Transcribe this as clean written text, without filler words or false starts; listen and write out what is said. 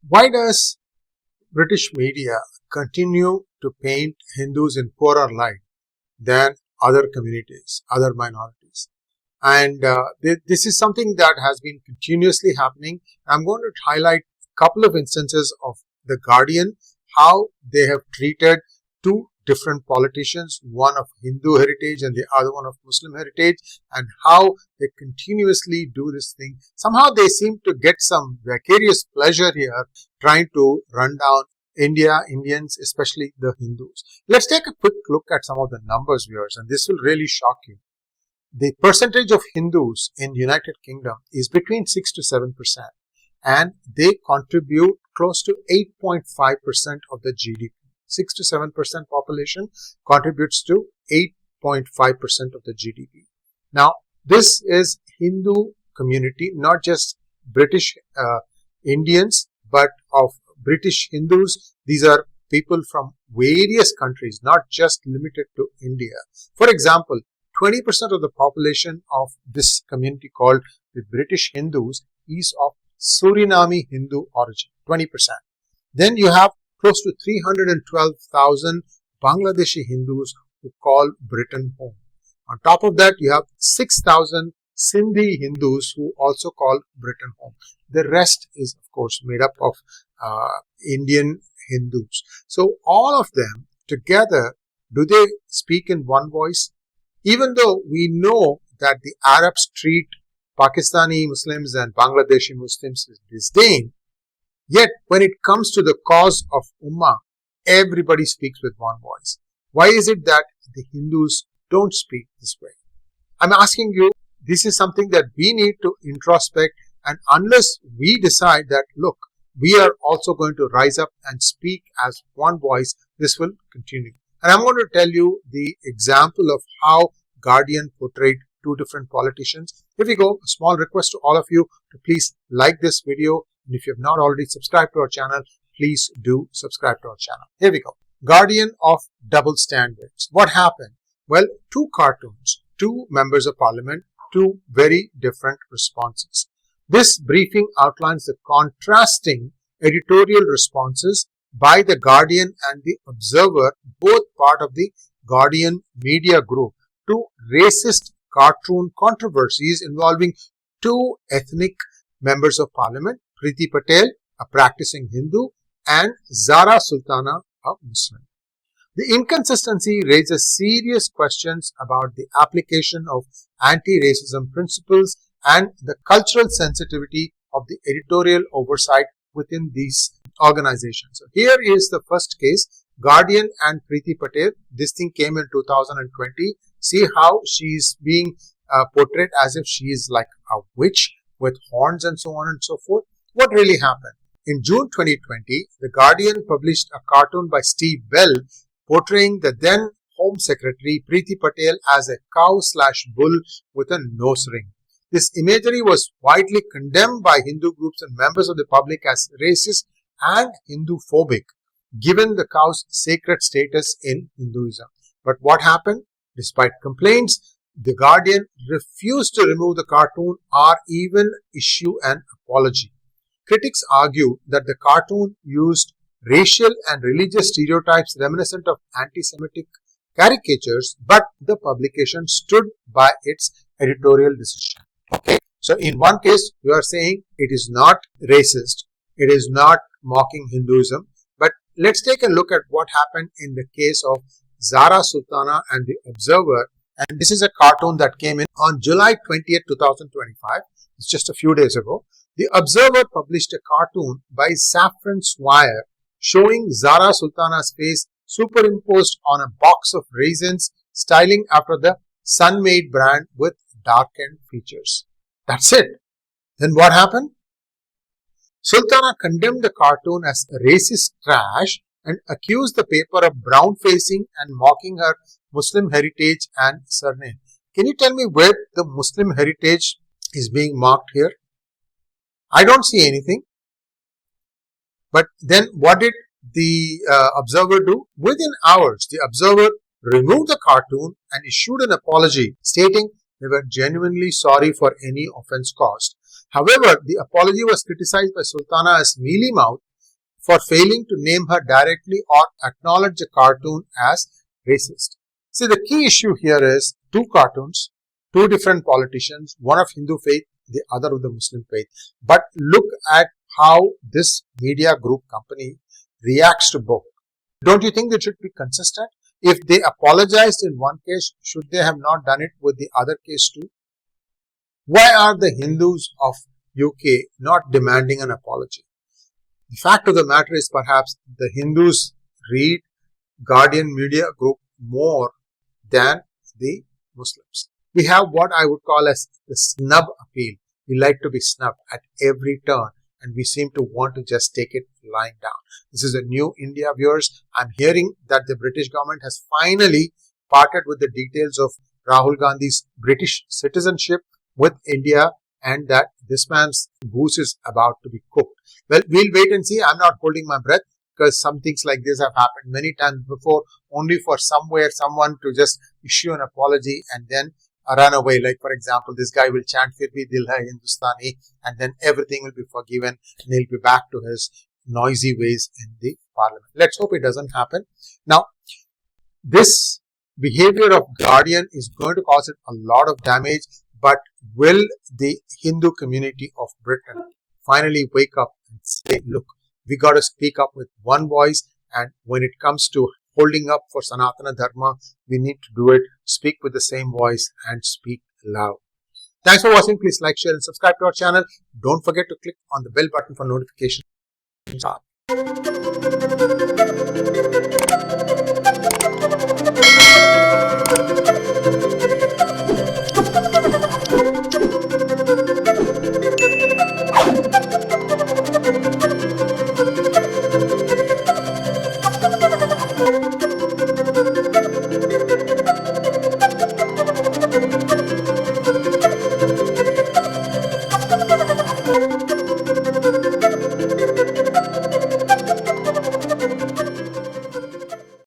Why does British media continue to paint Hindus in poorer light than other communities, other minorities? And this is something that has been continuously happening. I'm going to highlight a couple of instances of The Guardian, how they have treated two different politicians, one of Hindu heritage and the other one of Muslim heritage, and how they continuously do this thing. Somehow they seem to get some vicarious pleasure here trying to run down Indians, especially the Hindus. Let's take a quick look at some of the numbers, viewers, and this will really shock you. The percentage of Hindus in United Kingdom is between 6 to 7%, and they contribute close to 8.5% of the GDP. 6 to 7% population contributes to 8.5% of the GDP. Now, this is Hindu community, not just British Indians, but of British Hindus. These are people from various countries, not just limited to India. For example, 20% of the population of this community called the British Hindus is of Suriname Hindu origin, 20%. Then you have close to 312,000 Bangladeshi Hindus who call Britain home. On top of that, you have 6,000 Sindhi Hindus who also call Britain home. The rest is, of course, made up of Indian Hindus. So all of them together, do they speak in one voice? Even though we know that the Arabs treat Pakistani Muslims and Bangladeshi Muslims with disdain, yet when it comes to the cause of Ummah, everybody speaks with one voice. Why is it that the Hindus don't speak this way? I'm asking you, this is something that we need to introspect, and unless we decide that, look, we are also going to rise up and speak as one voice, this will continue. And I'm going to tell you the example of how Guardian portrayed two different politicians. If we go, a small request to all of you to please like this video. And if you have not already subscribed to our channel, please do subscribe to our channel. Here we go. Guardian of double standards. What happened? Well, two cartoons, two members of parliament, two very different responses. This briefing outlines the contrasting editorial responses by the Guardian and the Observer, both part of the Guardian media group, to racist cartoon controversies involving two ethnic members of parliament, Priti Patel, a practicing Hindu, and Zarah Sultana, a Muslim. The inconsistency raises serious questions about the application of anti-racism principles and the cultural sensitivity of the editorial oversight within these organizations. So here is the first case, Guardian and Priti Patel. This thing came in 2020. See how she is being portrayed as if she is like a witch with horns and so on and so forth. What really happened? In June 2020, the Guardian published a cartoon by Steve Bell portraying the then Home Secretary Priti Patel as a cow/bull with a nose ring. This imagery was widely condemned by Hindu groups and members of the public as racist and Hindu-phobic, given the cow's sacred status in Hinduism. But what happened? Despite complaints, the Guardian refused to remove the cartoon or even issue an apology. Critics argue that the cartoon used racial and religious stereotypes reminiscent of anti-Semitic caricatures, but the publication stood by its editorial decision. Okay, so in one case, you are saying it is not racist, it is not mocking Hinduism, but let's take a look at what happened in the case of Zarah Sultana and the Observer. And this is a cartoon that came in on July 20th, 2025. It's just a few days ago. The Observer published a cartoon by Saffron Swire showing Zarah Sultana's face superimposed on a box of raisins, styling after the Sun-Made brand with darkened features. That's it. Then what happened? Sultana condemned the cartoon as racist trash and accused the paper of brown-facing and mocking her Muslim heritage and surname. Can you tell me where the Muslim heritage is being mocked here? I don't see anything. But then what did the Observer do? Within hours, the Observer removed the cartoon and issued an apology stating they were genuinely sorry for any offense caused. However, the apology was criticized by Sultana as mealy-mouthed for failing to name her directly or acknowledge the cartoon as racist. See, the key issue here is two cartoons, two different politicians, one of Hindu faith, the other of the Muslim faith. But look at how this media group company reacts to both. Don't you think they should be consistent? If they apologized in one case, should they have not done it with the other case too? Why are the Hindus of UK not demanding an apology? The fact of the matter is perhaps the Hindus read Guardian Media Group more than the Muslims. We have what I would call as the snub appeal. We like to be snubbed at every turn and we seem to want to just take it lying down. This is a new India, viewers. I'm hearing that the British government has finally parted with the details of Rahul Gandhi's British citizenship with India and that this man's goose is about to be cooked. Well, we'll wait and see. I'm not holding my breath because some things like this have happened many times before, only for someone to just issue an apology and then run away. Like, for example, this guy will chant Fir bhi dil hai Hindustani and then everything will be forgiven and he'll be back to his noisy ways in the parliament. Let's hope it doesn't happen. Now, this behavior of Guardian is going to cause it a lot of damage, but will the Hindu community of Britain finally wake up and say, look, we got to speak up with one voice, and when it comes to holding up for Sanatana Dharma, we need to do it, speak with the same voice and speak loud. Thanks for watching. Please like, share and subscribe to our channel. Don't forget to click on the bell button for notifications.